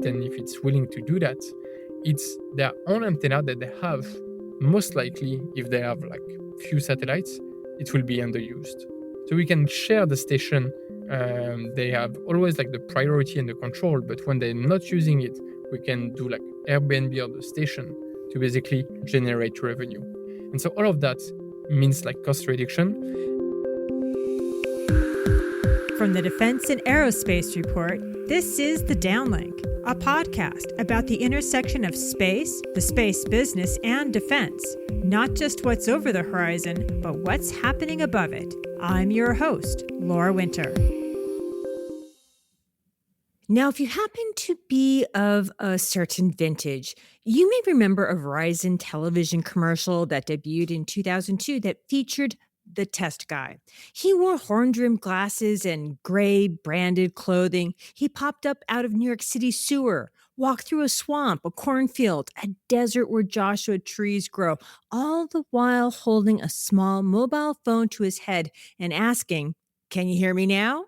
and if it's willing to do that, it's their own antenna that they have. Most likely, if they have like few satellites, it will be underused. So we can share the station. They have always like the priority and the control, but when they're not using it, we can do like Airbnb of the station to basically generate revenue. And so all of that means like cost reduction. From the Defense and Aerospace Report, this is The Downlink, a podcast about the intersection of space, the space business, and defense. Not just what's over the horizon, but what's happening above it. I'm your host, Laura Winter. Now, if you happen to be of a certain vintage, you may remember a Verizon television commercial that debuted in 2002 that featured the test guy. He wore horn-rimmed glasses and gray branded clothing. He popped up out of New York City sewer, walked through a swamp, a cornfield, a desert where Joshua trees grow, all the while holding a small mobile phone to his head and asking, "Can you hear me now?"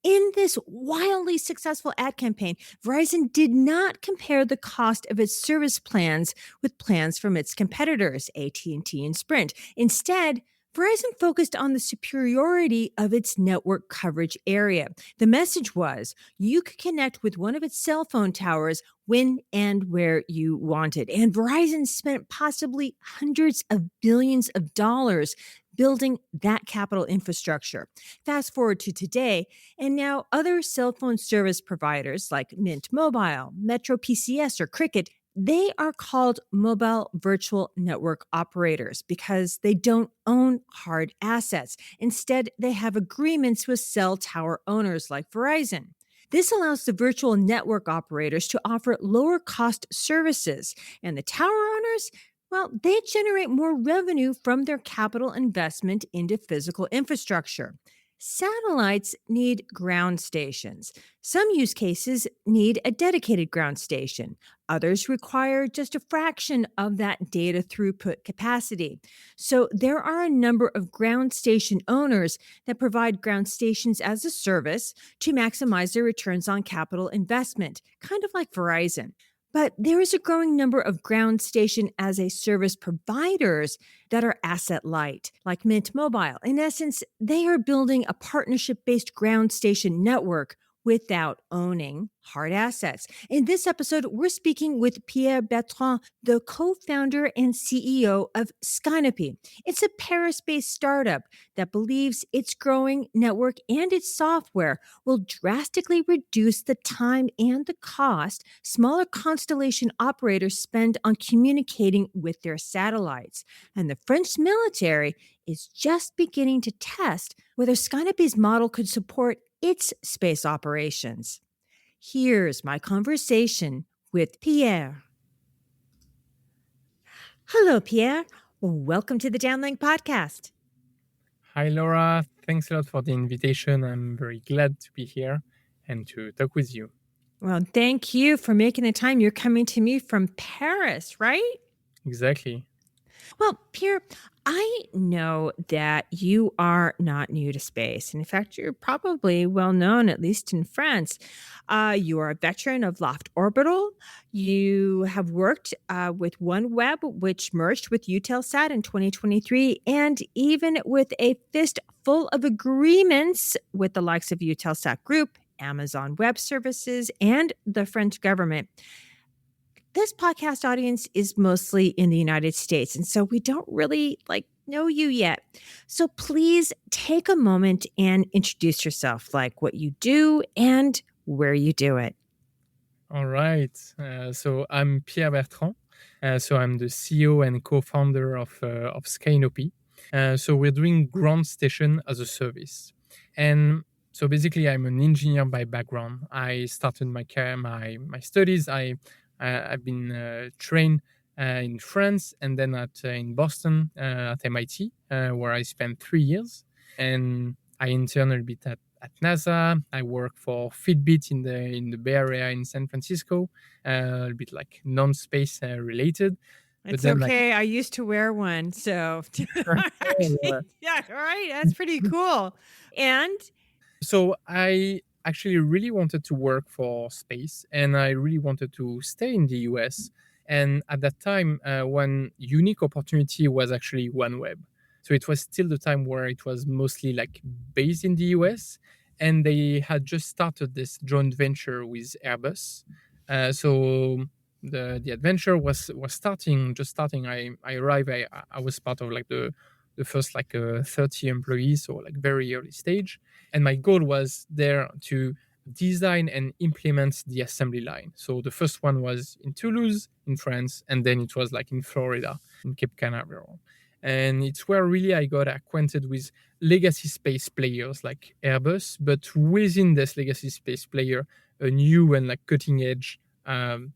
In this wildly successful ad campaign, Verizon did not compare the cost of its service plans with plans from its competitors, AT&T and Sprint. Instead, Verizon focused on the superiority of its network coverage area. The message was you could connect with one of its cell phone towers when and where you wanted. And Verizon spent possibly hundreds of billions of dollars building that capital infrastructure. Fast forward to today, and now other cell phone service providers like Mint Mobile, Metro PCS, or Cricket, they are called mobile virtual network operators because they don't own hard assets. Instead, they have agreements with cell tower owners like Verizon. This allows the virtual network operators to offer lower cost services, and the tower owners, well, they generate more revenue from their capital investment into physical infrastructure. Satellites need ground stations. Some use cases need a dedicated ground station. Others require just a fraction of that data throughput capacity. So there are a number of ground station owners that provide ground stations as a service to maximize their returns on capital investment, kind of like Verizon. But there is a growing number of ground station as a service providers that are asset light, like Mint Mobile. In essence, they are building a partnership-based ground station network without owning hard assets. In this episode, we're speaking with Pierre Bertrand, the co-founder and CEO of Skynopy. It's a Paris-based startup that believes its growing network and its software will drastically reduce the time and the cost smaller constellation operators spend on communicating with their satellites. And the French military is just beginning to test whether Skynopy's model could support its space operations. Here's my conversation with Pierre. Hello, Pierre. Welcome to the Downlink podcast. Hi, Laura. Thanks a lot for the invitation. I'm very glad to be here and to talk with you. Well, thank you for making the time. You're coming to me from Paris, right? Exactly. Well, Pierre, I know that you are not new to space. In fact, you're probably well known, at least in France. You are a veteran of Loft Orbital. You have worked with OneWeb, which merged with Eutelsat in 2023, and even with a fist full of agreements with the likes of Eutelsat Group, Amazon Web Services, and the French government. This podcast audience is mostly in the United States, and so we don't really know you yet. So please take a moment and introduce yourself, like what you do and where you do it. All right. So I'm Pierre Bertrand. So I'm the CEO and co-founder of Skynopy. So we're doing ground station as a service. And so basically, I'm an engineer by background. I started my career, my studies. I've been trained in France and then in Boston at MIT, where I spent 3 years. And I interned a bit at NASA. I work for Fitbit in the Bay Area in San Francisco, a bit like non-space related. It's okay. I used to wear one, so actually, yeah, all right, that's pretty cool. And so I actually really wanted to work for space, and I really wanted to stay in the US. And at that time, one unique opportunity was actually OneWeb. So it was still the time where it was mostly like based in the US, and they had just started this joint venture with Airbus. So the adventure was starting. I arrived. I was part of like the first like 30 employees, so like very early stage, and my goal was there to design and implement the assembly line. So the first one was in Toulouse, in France, and then it was like in Florida, in Cape Canaveral. And it's where really I got acquainted with legacy space players like Airbus, but within this legacy space player, a new and like cutting edge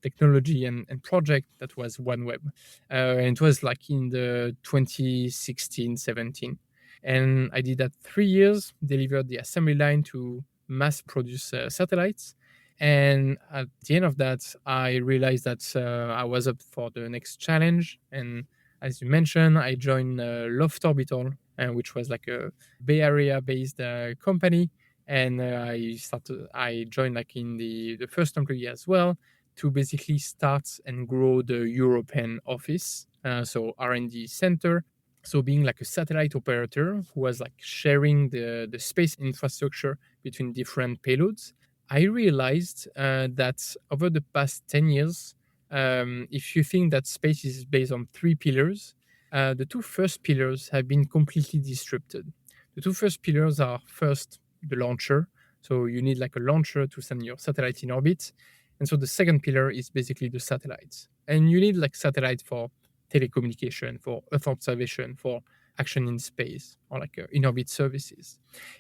technology and project that was OneWeb. And it was like in the 2016, 17. And I did that 3 years, delivered the assembly line to mass produce satellites. And at the end of that, I realized that I was up for the next challenge. And as you mentioned, I joined Loft Orbital, which was like a Bay Area based company. And I joined like in the first employee as well to basically start and grow the European office. So R&D center. So being like a satellite operator who was like sharing the space infrastructure between different payloads, I realized that over the past 10 years, if you think that space is based on three pillars, the two first pillars have been completely disrupted. The two first pillars are first the launcher. So you need like a launcher to send your satellite in orbit. And so the second pillar is basically the satellites. And you need like satellite for telecommunication, for Earth observation, for action in space, or like in orbit services.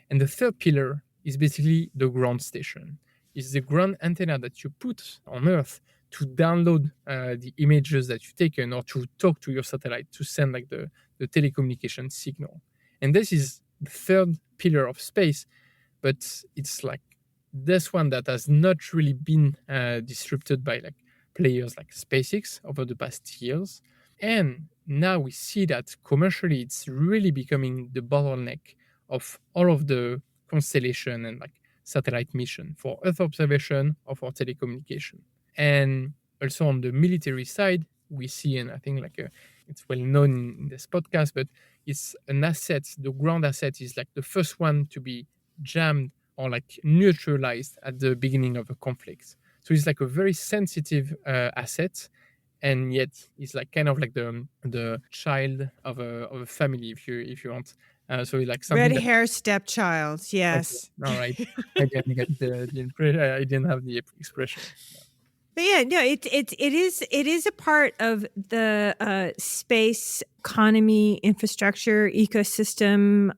And the third pillar is basically the ground station. It's the ground antenna that you put on Earth to download the images that you've taken or to talk to your satellite to send like the telecommunication signal. And this is the third pillar of space, but it's like this one that has not really been disrupted by like players like SpaceX over the past years. And now we see that commercially it's really becoming the bottleneck of all of the constellation and like satellite mission for Earth observation or for telecommunication. And also on the military side, we see, and I think like it's well known in this podcast, but it's an asset. The ground asset is like the first one to be jammed or like neutralized at the beginning of a conflict. So it's like a very sensitive asset, and yet it's like kind of like the child of a family, if you want. So it's like Red something that hair stepchild. okay, Yes. all right. I didn't get the impression. I didn't have the expression. But yeah, no, it is a part of the space economy, infrastructure, ecosystem,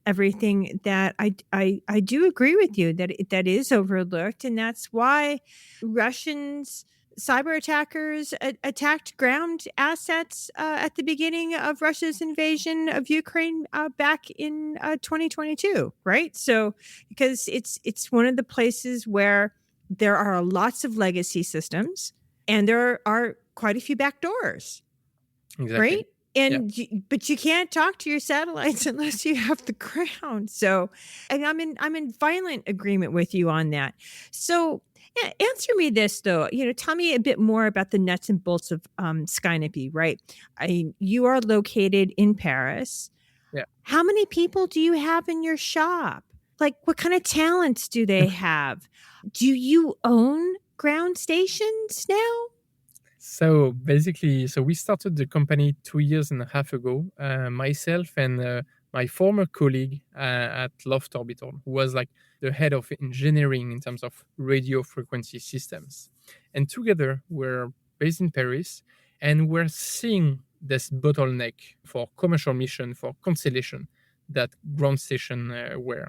everything that I do agree with you that is overlooked, and that's why Russians cyber attackers attacked ground assets at the beginning of Russia's invasion of Ukraine back in 2022, right? So because it's one of the places where there are lots of legacy systems and there are quite a few back doors, Exactly. right? Yeah. But you can't talk to your satellites unless you have the ground. So, and I'm in violent agreement with you on that. So, yeah, answer me this though. Tell me a bit more about the nuts and bolts of Skynopy, right? You are located in Paris. Yeah. How many people do you have in your shop? Like, what kind of talents do they have? Do you own ground stations now? So basically, so we started the company 2 years and a half ago. Myself and my former colleague at Loft Orbital, who was like the head of engineering in terms of radio frequency systems. And together we're based in Paris, and we're seeing this bottleneck for commercial mission, for constellation that ground station were.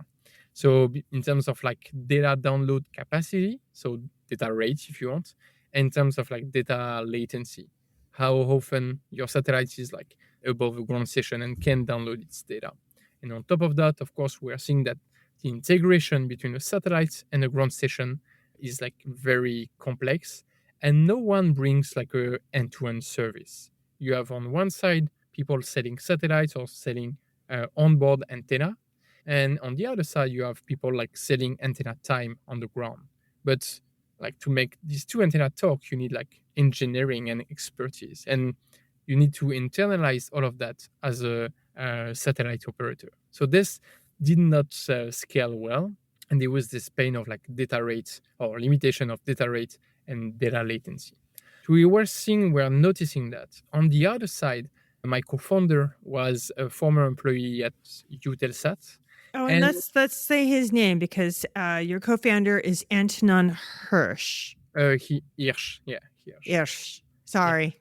So in terms of like data download capacity, so data rate if you want, in terms of like data latency, how often your satellite is like above the ground station and can download its data. And on top of that, of course, we are seeing that the integration between the satellites and the ground station is like very complex, and no one brings like a end-to-end service. You have on one side people selling satellites or selling onboard antenna, And on the other side, you have people like selling antenna time on the ground. But like to make these two antenna talk, you need like engineering and expertise. And you need to internalize all of that as a satellite operator. So this did not scale well. And there was this pain of like data rate or limitation of data rate and data latency. So we're noticing that. On the other side, my co-founder was a former employee at Eutelsat, Oh, and and let's say his name because your co-founder is Antonin Hirsch. he Hirsch, yeah, Hirsch, Hirsch. yeah, Sorry.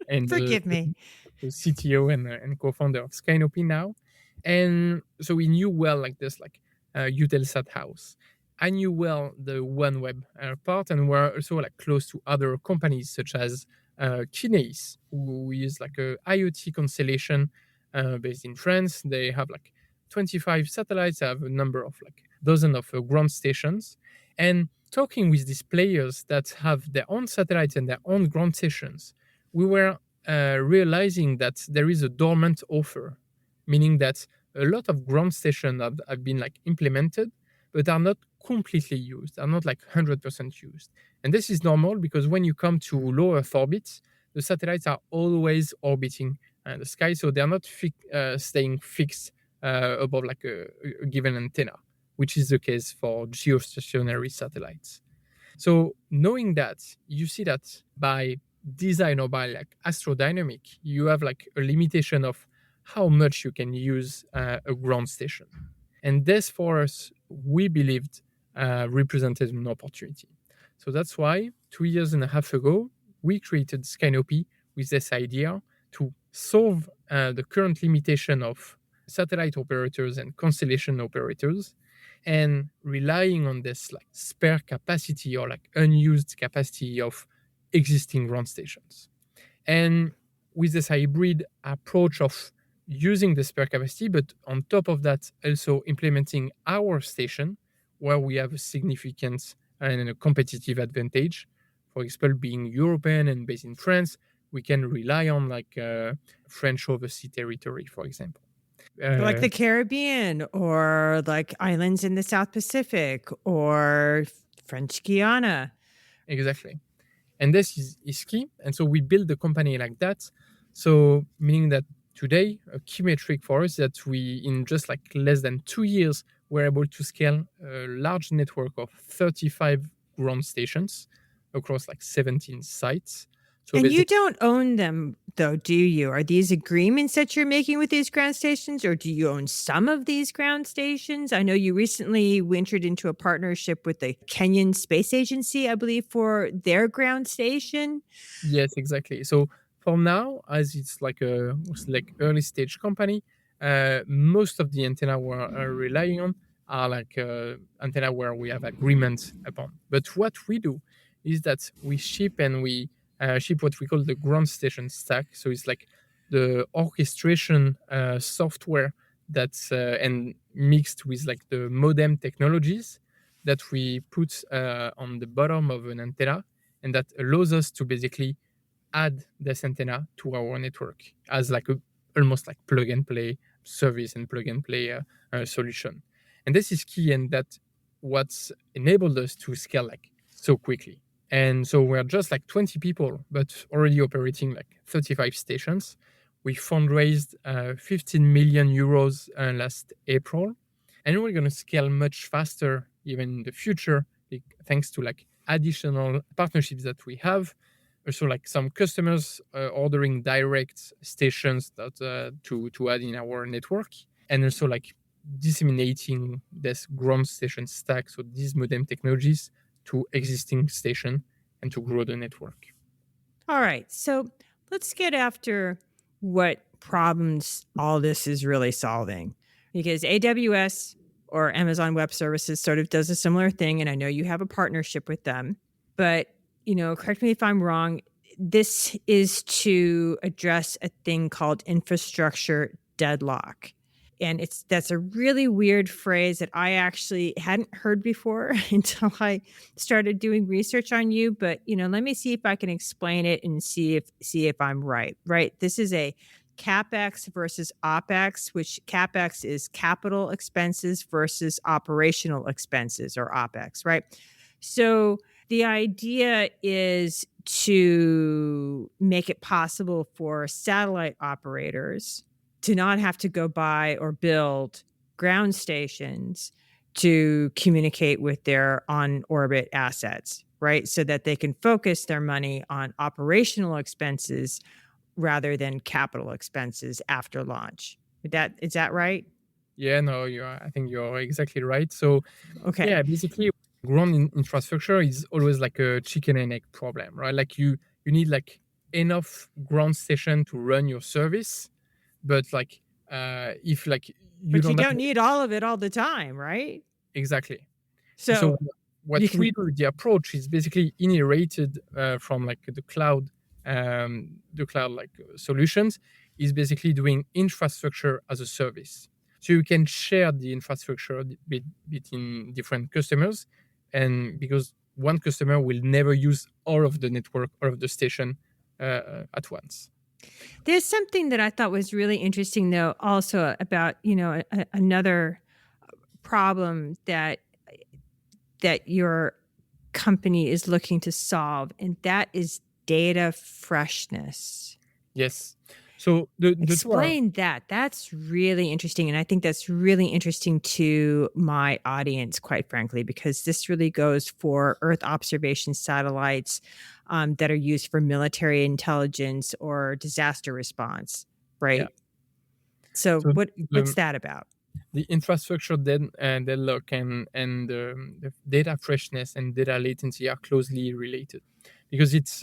and Forgive me. the CTO and co-founder of Skynopy now. And so we knew well like this, like Eutelsat house. I knew well the OneWeb part, and we're also like close to other companies such as Kineis, who use like a IoT constellation based in France. They have like 25 satellites, have a number of like dozen of ground stations, and talking with these players that have their own satellites and their own ground stations, we were realizing that there is a dormant offer, meaning that a lot of ground stations have been like implemented, but are not completely used, are not like 100% used. And this is normal because when you come to low Earth orbit, the satellites are always orbiting the sky, so they are not staying fixed above like a given antenna, which is the case for geostationary satellites. So knowing that, you see that by design or by like astrodynamic, you have like a limitation of how much you can use a ground station. And this for us, we believed represented an opportunity. So that's why 2 years and a half ago, we created Skynopy with this idea to solve the current limitation of satellite operators and constellation operators, and relying on this like spare capacity or like unused capacity of existing ground stations. And with this hybrid approach of using the spare capacity, but on top of that, also implementing our station where we have a significant and a competitive advantage. For example, being European and based in France, we can rely on like French overseas territory, for example. Like Uh, the Caribbean or like islands in the South Pacific or French Guiana. exactly. And this is key. And so we build the company like that. So meaning that today, a key metric for us is that we, in just like less than 2 years, we're able to scale a large network of 35 ground stations across like 17 sites. So And you basically, don't own them, though, do you? Are these agreements that you're making with these ground stations, or do you own some of these ground stations? I know you recently entered into a partnership with the Kenyan Space Agency, I believe, for their ground station. yes, exactly. So for now, as it's like early stage company, most of the antenna we're relying on are like antenna where we have agreement upon. But what we do is that we ship and we ship what we call the ground station stack. So it's like the orchestration software that's and mixed with like the modem technologies that we put on the bottom of an antenna, and that allows us to basically add this antenna to our network as like a almost like plug and play service and plug and play solution. And this is key, and that what's enabled us to scale like so quickly. And so we're just like 20 people, but already operating like 35 stations. We fundraised 15 million euros last April, and we're going to scale much faster even in the future, thanks to like additional partnerships that we have. Also, like some customers ordering direct stations that to add in our network, and also like disseminating this ground station stack, so these modem technologies, to existing station and to grow the network. All right. So let's get after what problems all this is really solving. Because AWS or Amazon Web Services sort of does a similar thing. And I know you have a partnership with them. But, correct me if I'm wrong, this is to address a thing called infrastructure deadlock. And that's a really weird phrase that I actually hadn't heard before until I started doing research on you. But let me see if I can explain it and see if I'm right. Right. This is a CapEx versus OpEx, which CapEx is capital expenses versus operational expenses or OpEx, right? So the idea is to make it possible for satellite operators to not have to go buy or build ground stations to communicate with their on orbit assets, right? So that they can focus their money on operational expenses rather than capital expenses after launch. Is that right? Yeah, no, I think you're exactly right. So Okay. yeah, basically, infrastructure is always like a chicken and egg problem, right? Like you need like enough ground station to run your service, but like if like you But you don't have don't need all of it all the time, right? exactly. So So what you can we do, the approach is basically inherited from like the cloud like solutions is basically doing infrastructure as a service. So you can share the infrastructure between different customers, and because one customer will never use all of the network or of the station at once. There's something that I thought was really interesting though also about, another problem that your company is looking to solve, and that is data freshness. Yes. So the two are Explain that. That's really interesting, and I think that's really interesting to my audience, quite frankly, because this really goes for Earth observation satellites, that are used for military intelligence or disaster response, yeah. right? So So what's the that about? the infrastructure deadlock and the data freshness and data latency are closely related because it's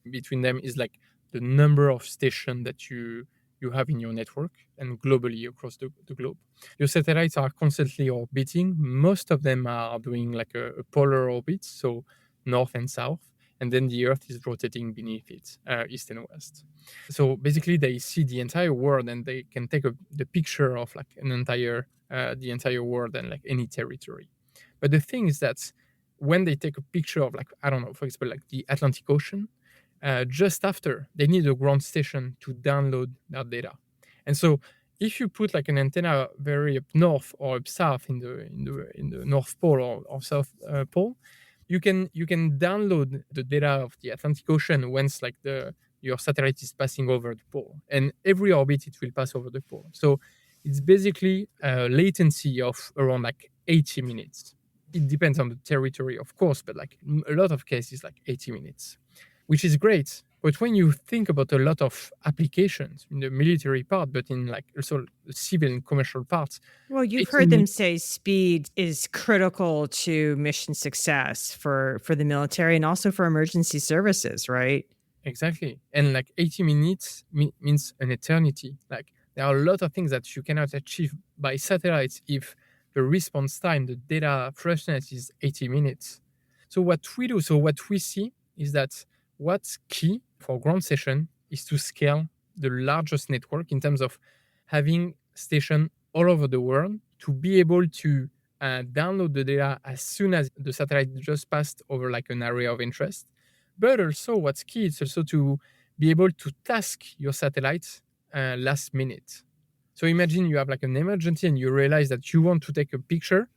between them is like the number of stations that you have in your network and globally across the globe. Your satellites are constantly orbiting. Most of them are doing like a polar orbit, so north and south, and then the Earth is rotating beneath it, east and west. So basically, they see the entire world and they can take the picture of like the entire world and like any territory. But the thing is that when they take a picture of like I don't know, for example, like the Atlantic Ocean, just after they need a ground station to download that data, and so if you put like an antenna very up north or up south in the North Pole or South Pole, you can download the data of the Atlantic Ocean once like the your satellite is passing over the pole, and every orbit it will pass over the pole. So it's basically a latency of around like 80 minutes. It depends on the territory, of course, but like a lot of cases, like 80 minutes, which is great. But when you think about a lot of applications in the military part, but in like also civil and commercial parts, Well, you've 80 heard them minutes say speed is critical to mission success for the military and also for emergency services, right? exactly. And like 80 minutes means an eternity. Like there are a lot of things that you cannot achieve by satellites if the response time, the data freshness is 80 minutes. So what we see is that what's key for ground station is to scale the largest network in terms of having station all over the world to be able to download the data as soon as the satellite just passed over like an area of interest. But also, what's key is also to be able to task your satellites last minute. So imagine you have like an emergency and you realize that you want to take a picture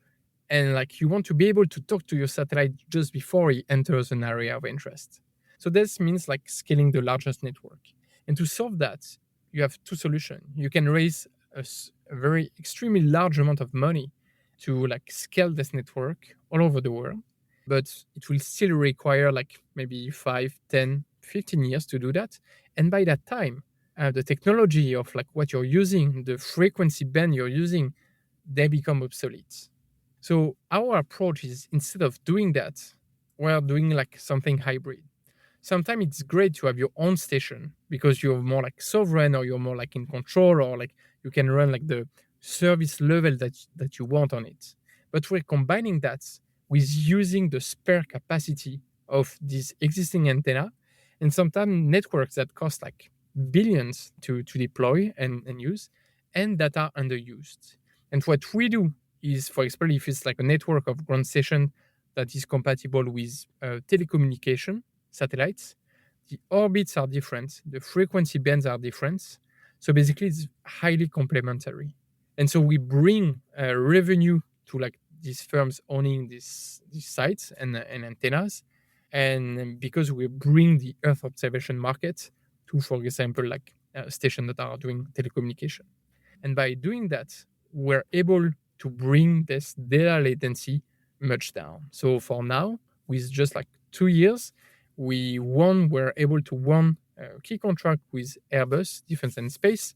and like you want to be able to talk to your satellite just before he enters an area of interest. So this means like scaling the largest network. And to solve that, you have two solutions. You can raise a very extremely large amount of money to like scale this network all over the world, but it will still require like maybe 5, 10, 15 years to do that. And by that time, the technology of like what you're using, the frequency band you're using, they become obsolete. So our approach is instead of doing that, we're doing like something hybrid. Sometimes it's great to have your own station because you're more like sovereign or you're more like in control or like you can run like the service level that you want on it. But we're combining that with using the spare capacity of this existing antenna and sometimes networks that cost like billions to deploy and use and that are underused. And what we do is, for example, if it's like a network of ground station that is compatible with telecommunication satellites, the orbits are different, the frequency bands are different. So basically, it's highly complementary. And so we bring revenue to like these firms owning these sites and antennas. And because we bring the Earth observation market to, for example, like stations that are doing telecommunication. And by doing that, we're able to bring this data latency much down. So for now, with just like 2 years, we're able to won a key contract with Airbus Defense and Space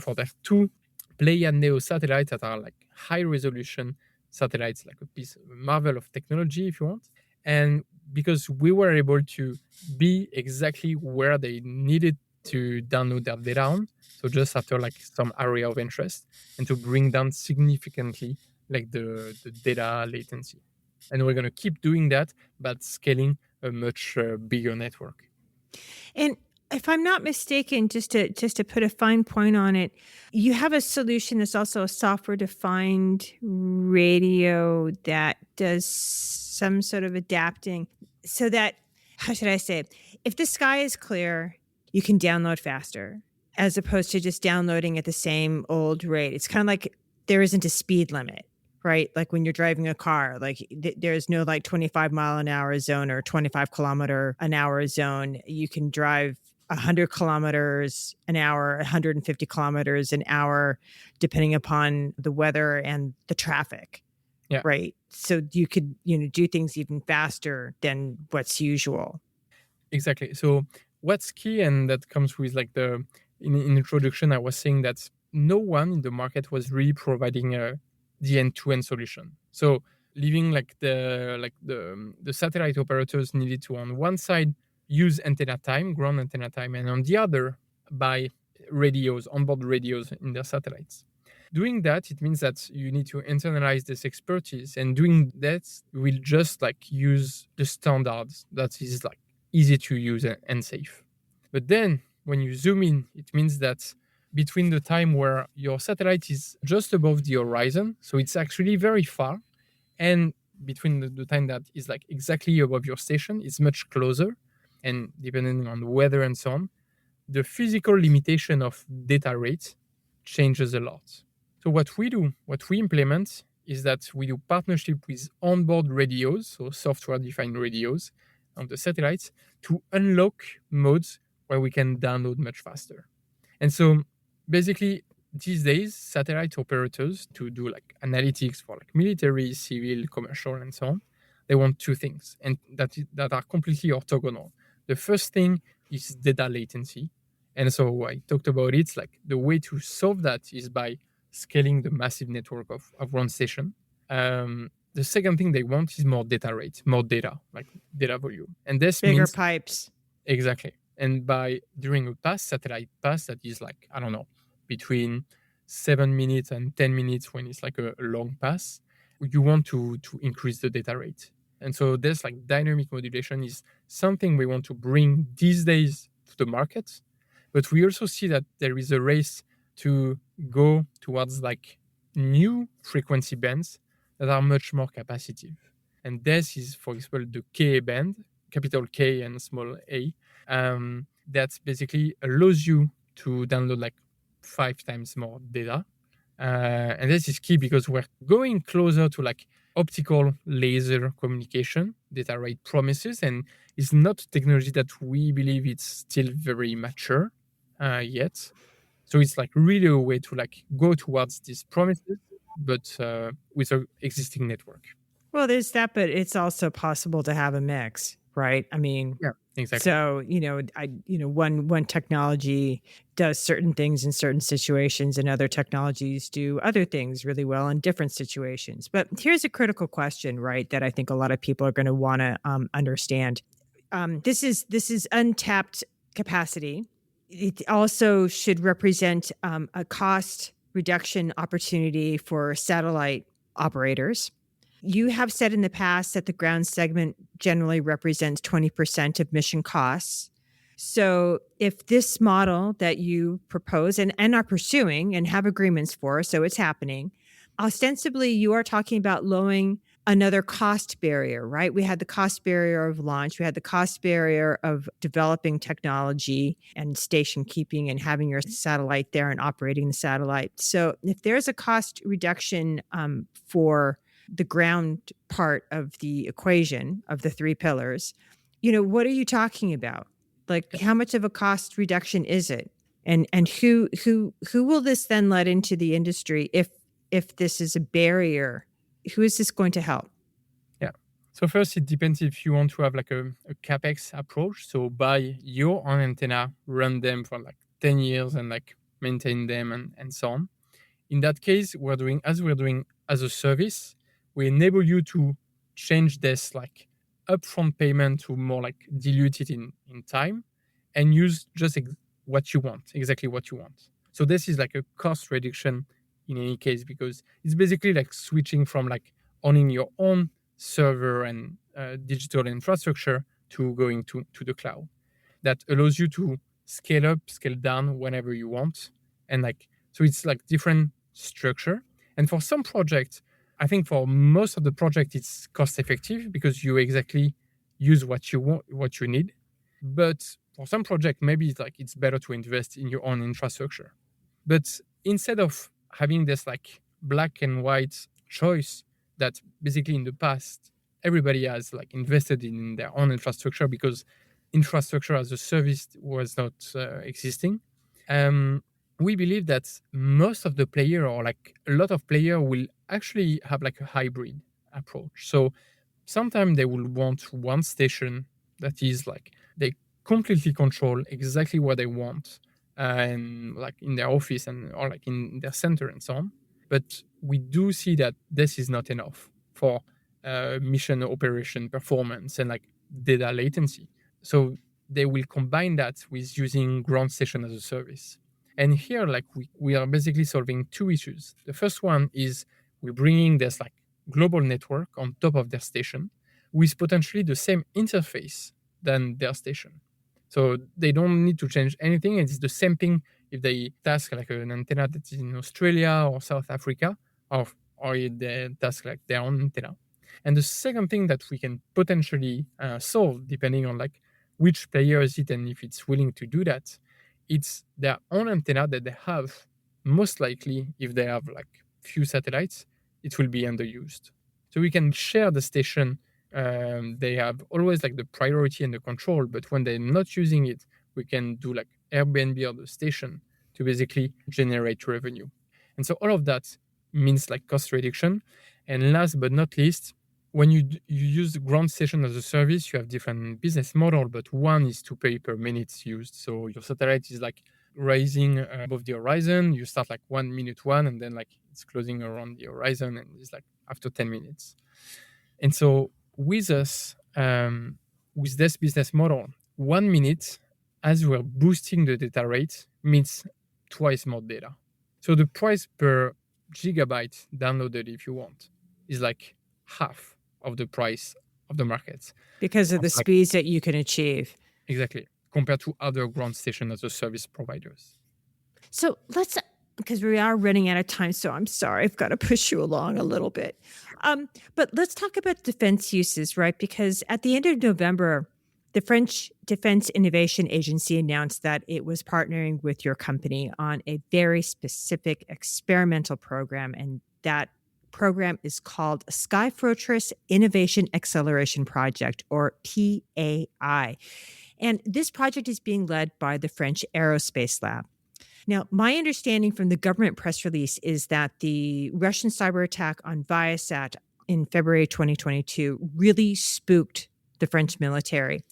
for their two Pleiad Neo satellites that are like high resolution satellites, like a piece of a marvel of technology, if you want. And because we were able to be exactly where they needed to download their data on, so just after like some area of interest, and to bring down significantly like the data latency. And we're going to keep doing that, but scaling a much bigger network. And if I'm not mistaken, just to put a fine point on it, you have a solution that's also a software-defined radio that does some sort of adapting so that, how should I say it? If the sky is clear, you can download faster as opposed to just downloading at the same old rate. It's kind of like there isn't a speed limit, right? Like when you're driving a car, like there's no like 25-mile-an-hour zone or 25-kilometer-an-hour zone. You can drive 100 kilometers an hour, 150 kilometers an hour, depending upon the weather and the traffic. Yeah. Right. So you could, do things even faster than what's usual. Exactly. So what's key, and that comes with like in introduction, I was saying that no one in the market was really providing the end-to-end solution. So leaving like the satellite operators needed to, on one side, use antenna time, ground antenna time, and on the other, buy radios, onboard radios in their satellites. Doing that, it means that you need to internalize this expertise, and doing that will just like use the standards that is like easy to use and safe. But then when you zoom in, it means that between the time where your satellite is just above the horizon, so it's actually very far, and between the time that is like exactly above your station, it's much closer. And depending on the weather and so on, the physical limitation of data rate changes a lot. So what we implement is that we do partnership with onboard radios, so software-defined radios on the satellites, to unlock modes where we can download much faster. And so basically these days, satellite operators, to do like analytics for like military, civil, commercial, and so on, they want two things, and that are completely orthogonal. The first thing is data latency. And so I talked about it, like the way to solve that is by scaling the massive network of ground station. The second thing they want is more data rate, more data, like data volume. And this Bigger means pipes. Exactly. And by during a satellite pass that is like, I don't know, between 7 minutes and 10 minutes when it's like a long pass, you want to increase the data rate. And so this like dynamic modulation is something we want to bring these days to the market. But we also see that there is a race to go towards like new frequency bands that are much more capacitive. And this is, for example, the Ka band, capital K and small a, that basically allows you to download like 5 times more data. And this is key because we're going closer to like optical laser communication data rate promises, and it's not technology that we believe it's still very mature yet. So it's like really a way to like go towards these promises, but with an existing network. Well, there's that, but it's also possible to have a mix, right? I mean, Yeah, exactly. so, one technology does certain things in certain situations and other technologies do other things really well in different situations. But here's a critical question, right, that I think a lot of people are going to want to understand. This is untapped capacity. It also should represent a cost reduction opportunity for satellite operators. You have said in the past that the ground segment generally represents 20% of mission costs. So if this model that you propose and are pursuing and have agreements for, so it's happening, ostensibly you are talking about another cost barrier, right? We had the cost barrier of launch. We had the cost barrier of developing technology and station keeping and having your satellite there and operating the satellite. So if there's a cost reduction for the ground part of the equation of the three pillars, what are you talking about? Like, how much of a cost reduction is it? And who will this then let into the industry if this is a barrier? Who is this going to help? Yeah. So first, it depends if you want to have like a capex approach. So buy your own antenna, run them for like 10 years and like maintain them and so on. In that case, we're doing as a service, we enable you to change this like upfront payment to more like dilute it in time and use just what you want, exactly what you want. So this is like a cost reduction in any case because it's basically like switching from like owning your own server and digital infrastructure to going to the cloud. That allows you to scale up, scale down whenever you want, and like so it's like different structure. And for some projects, I think for most of the project, it's cost effective because you exactly use what you want, what you need. But for some project, maybe it's better to invest in your own infrastructure. But instead of having this like black and white choice that basically in the past everybody has like invested in their own infrastructure because infrastructure as a service was not existing. Um, we believe that most of the player or like a lot of player will actually have like a hybrid approach. So sometimes they will want one station that is like they completely control exactly what they want and like in their office and or like in their center and so on. But we do see that this is not enough for mission operation performance and like data latency. So they will combine that with using ground station as a service. And here, like we are basically solving two issues. The first one is we're bringing this like global network on top of their station with potentially the same interface than their station. So they don't need to change anything. It's the same thing if they task like an antenna that is in Australia or South Africa, or if they task like their own antenna. And the second thing that we can potentially solve, depending on like which player is it and if it's willing to do that, it's their own antenna that they have. Most likely, if they have like few satellites, it will be underused. So we can share the station. They have always like the priority and the control, but when they're not using it, we can do like Airbnb of the station to basically generate revenue. And so all of that means like cost reduction. And last but not least, when you use the ground station as a service, you have different business model, but one is to pay per minute used. So your satellite is like rising above the horizon. You start like 1 minute one, and then like it's closing around the horizon, and it's like after 10 minutes. And so with us, with this business model, 1 minute as we're boosting the data rate means twice more data. So the price per gigabyte downloaded, if you want, is like half of the price of the market. Because of the Like, speeds that you can achieve. exactly, compared to other ground station as a service providers. So because we are running out of time, so I'm sorry, I've got to push you along a little bit. But let's talk about defense uses, right? Because at the end of November, the French Defense Innovation Agency announced that it was partnering with your company on a very specific experimental program, and that program is called Sky Fortress Innovation Acceleration Project, or PAI. And this project is being led by the French Aerospace Lab. Now, my understanding from the government press release is that the Russian cyber attack on Viasat in February 2022 really spooked the French military.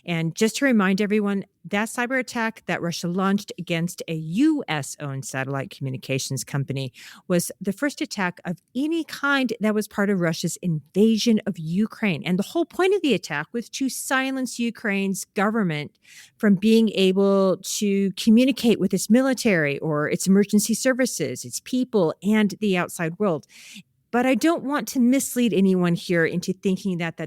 And just to remind everyone, that cyber attack that Russia launched against a U.S.-owned satellite communications company was the first attack of any kind that was part of Russia's invasion of Ukraine. And the whole point of the attack was to silence Ukraine's government from being able to communicate with its military or its emergency services, its people, and the outside world. But I don't want to mislead anyone here into thinking that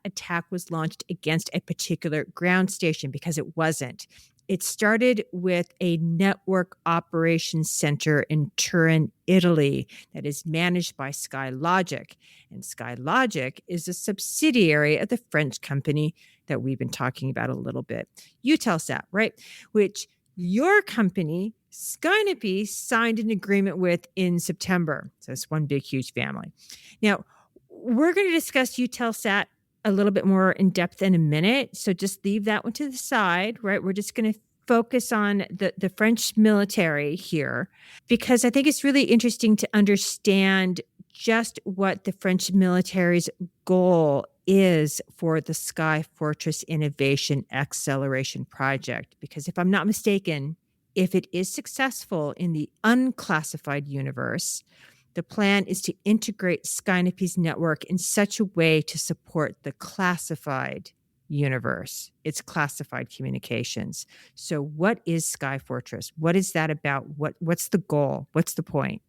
attack was launched against a particular ground station, because it wasn't. It started with a network operations center in Turin, Italy, that is managed by SkyLogic. And SkyLogic is a subsidiary of the French company that we've been talking about a little bit, Eutelsat, right? Which your company, Skynopy, signed an agreement with in September. So it's one big, huge family. Now, we're going to discuss Eutelsat a little bit more in depth in a minute. So just leave that one to the side, right? We're just going to focus on the French military here, because I think it's really interesting to understand just what the French military's goal is for the Sky Fortress Innovation Acceleration Project. Because if I'm not mistaken, if it is successful in the unclassified universe, the plan is to integrate Skynopy's network in such a way to support the classified universe, its classified communications. So what is Sky Fortress? What is that about? What's the goal? What's the point?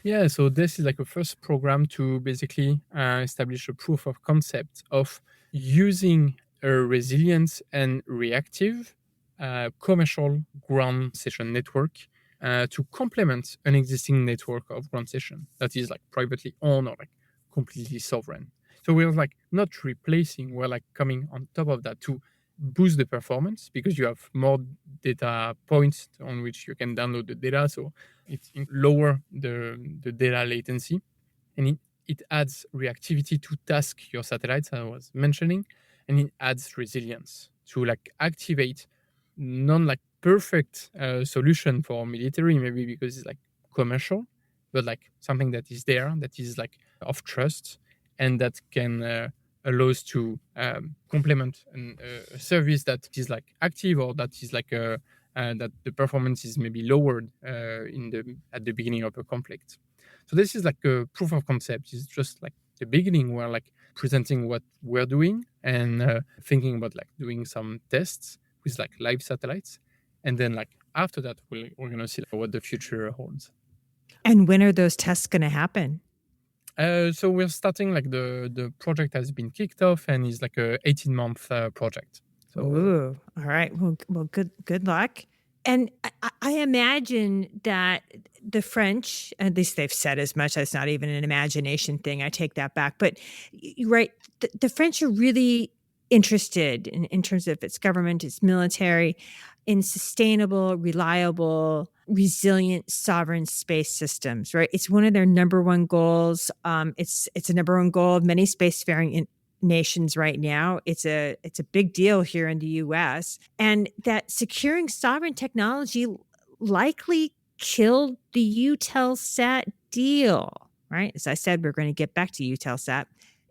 Yeah, so this is like a first program to basically establish a proof of concept of using a resilient and reactive commercial ground station network to complement an existing network of ground station that is like privately owned or like completely sovereign. So we're like not replacing, we're like coming on top of that to boost the performance because you have more data points on which you can download the data. So it lower the data latency, and it adds reactivity to task your satellites, I was mentioning, and it adds resilience to like activate non like perfect solution for military, maybe because it's like commercial, but like something that is there, that is like of trust, and that can allow us to complement a service that is like active or that is like that the performance is maybe lowered at the beginning of a conflict. So this is like a proof of concept. It's just like the beginning. We're like presenting what we're doing and thinking about like doing some tests with like live satellites, and then like after that we're gonna see like, what the future holds. And when are those tests going to happen? So we're starting like the project has been kicked off and is like a 18-month project. So Ooh, all right. Well, good luck. And I imagine that the French, at least they've said as much. That's not even an imagination thing. I take that back. But you're right, the French are really interested in terms of its government, its military, in sustainable, reliable, resilient, sovereign space systems. Right? It's one of their number one goals. It's a number one goal of many spacefaring nations right now. It's a big deal here in the US, and that securing sovereign technology likely killed the Eutelsat deal, right? As I said, we're going to get back to Eutelsat.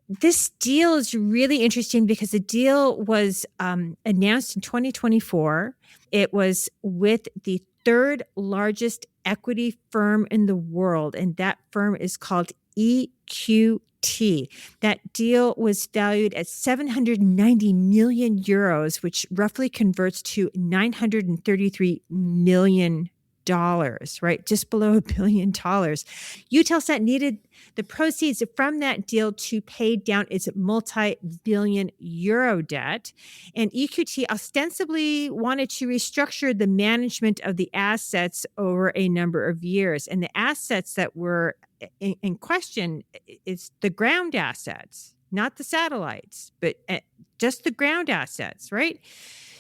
This deal is really interesting because the deal was announced in 2024. It was with the third largest equity firm in the world, and that firm is called EQT. That deal was valued at 790 million euros, which roughly converts to $933 million, right? Just below $1 billion. Eutelsat needed the proceeds from that deal to pay down its multi-billion euro debt. And EQT ostensibly wanted to restructure the management of the assets over a number of years. And the assets that were in question is the ground assets, not the satellites, but just the ground assets, right?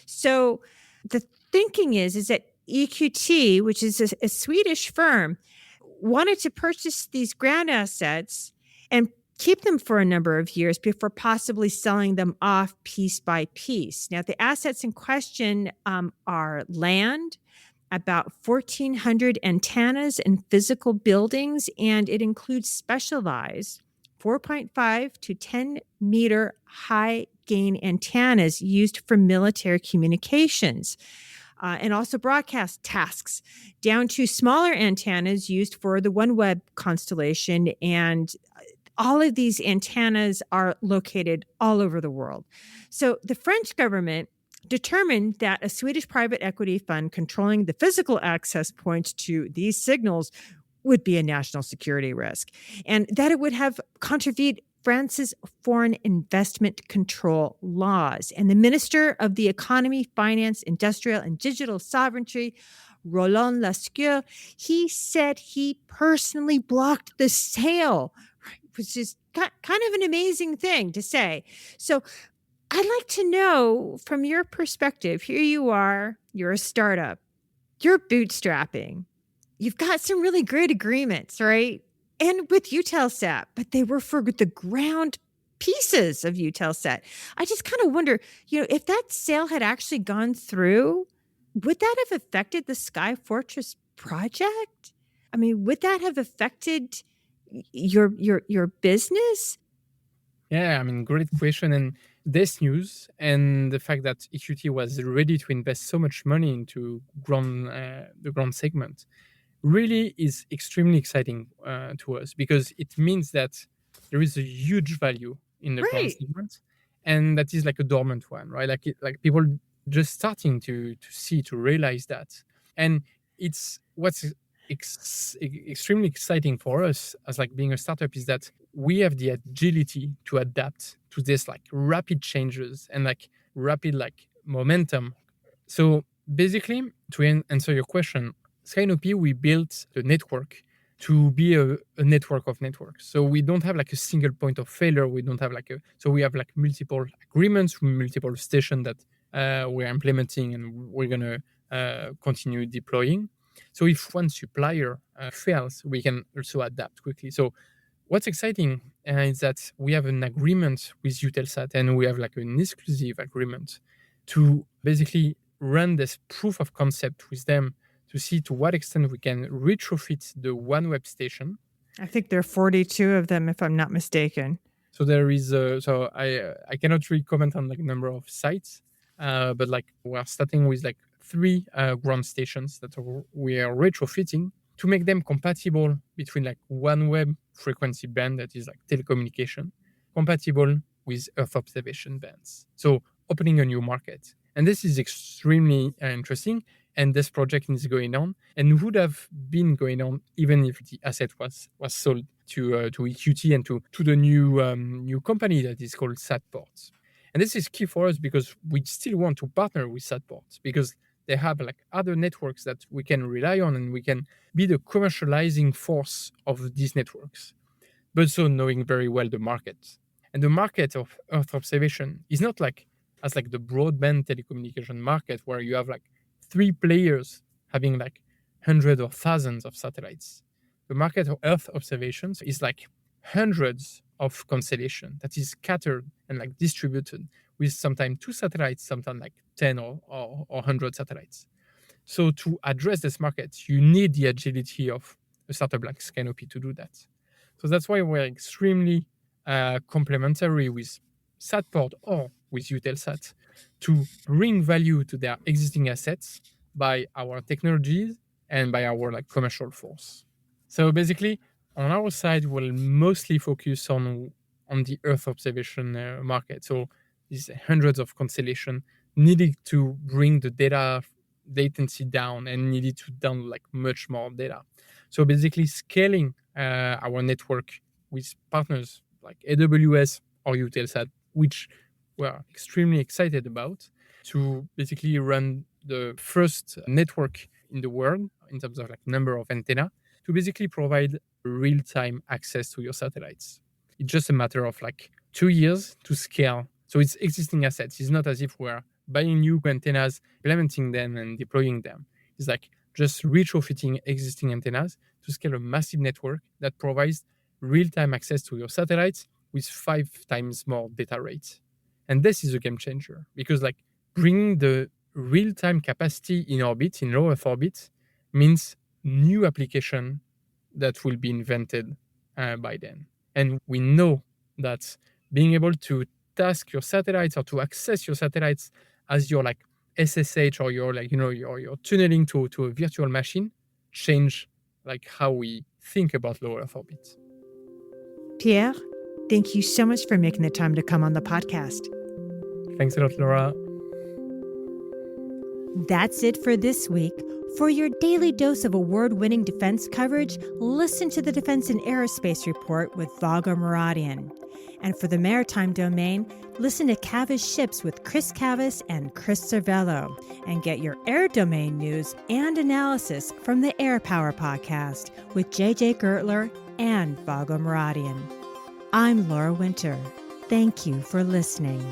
So the thinking is that EQT, which is a Swedish firm, wanted to purchase these ground assets and keep them for a number of years before possibly selling them off piece by piece. Now, the assets in question are land, about 1,400 antennas and physical buildings, and it includes specialized 4.5 to 10 meter high gain antennas used for military communications. And also broadcast tasks, down to smaller antennas used for the OneWeb constellation. And all of these antennas are located all over the world. So the French government determined that a Swedish private equity fund controlling the physical access points to these signals would be a national security risk, and that it would have contravened France's foreign investment control laws. And the Minister of the Economy, Finance, Industrial, and Digital Sovereignty, Roland Lescure, he said he personally blocked the sale, which is kind of an amazing thing to say. So I'd like to know from your perspective, here you are, you're a startup, you're bootstrapping, you've got some really great agreements, right? And with Eutelsat, but they were for the ground pieces of Eutelsat. I just kind of wonder, if that sale had actually gone through, would that have affected the Sky Fortress project? I mean, would that have affected your business? Yeah, I mean, great question. And this news and the fact that EQT was ready to invest so much money into the ground segment really is extremely exciting to us, because it means that there is a huge value in the ground Right. segment, and that is like a dormant one, right? Like people just starting to realize that, and it's what's extremely exciting for us as like being a startup is that we have the agility to adapt to this like rapid changes and like rapid like momentum. So basically, to answer your question, Skynopy, we built a network to be a network of networks. So we don't have like a single point of failure. We don't have so we have like multiple agreements, multiple stations that we're implementing and we're going to continue deploying. So if one supplier fails, we can also adapt quickly. So what's exciting is that we have an agreement with Eutelsat, and we have like an exclusive agreement to basically run this proof of concept with them to see to what extent we can retrofit the OneWeb station. I think there are 42 of them, if I'm not mistaken. So there is so I cannot really comment on like number of sites, but like we're starting with like 3 ground stations that we are retrofitting to make them compatible between like OneWeb frequency band, that is like telecommunication, compatible with Earth observation bands. So opening a new market. And this is extremely interesting. And this project is going on and would have been going on even if the asset was sold to EQT and to the new company that is called Satport. And this is key for us because we still want to partner with Satport because they have like other networks that we can rely on, and we can be the commercializing force of these networks, but also knowing very well the market. And the market of Earth observation is not like as like the broadband telecommunication market where you have like 3 players having like hundreds or thousands of satellites. The market of Earth observations is like hundreds of constellations that is scattered and like distributed with sometimes 2 satellites, sometimes like 10 or 100 satellites. So to address this market, you need the agility of a startup like Skynopy to do that. So that's why we're extremely complementary with Satport or with Eutelsat to bring value to their existing assets by our technologies and by our like commercial force. So basically, on our side, we'll mostly focus on the Earth observation market. So these hundreds of constellations needed to bring the data latency down and needed to download like much more data. So basically, scaling our network with partners like AWS or Eutelsat, which we're extremely excited about, to basically run the first network in the world in terms of like number of antenna to basically provide real-time access to your satellites. It's just a matter of like 2 years to scale. So it's existing assets. It's not as if we're buying new antennas, implementing them and deploying them. It's like just retrofitting existing antennas to scale a massive network that provides real-time access to your satellites with 5 times more data rates. And this is a game changer because like bringing the real-time capacity in orbit, in low Earth orbit, means new application that will be invented by then. And we know that being able to task your satellites or to access your satellites as your like SSH or your like your tunneling to a virtual machine change like how we think about low Earth orbit. Pierre, thank you so much for making the time to come on the podcast. Thanks a lot, Laura. That's it for this week. For your daily dose of award-winning defense coverage, listen to the Defense and Aerospace Report with Vago Muradian. And for the maritime domain, listen to Cavis Ships with Chris Cavis and Chris Cervello. And get your air domain news and analysis from the Air Power Podcast with JJ Gertler and Vago Muradian. I'm Laura Winter. Thank you for listening.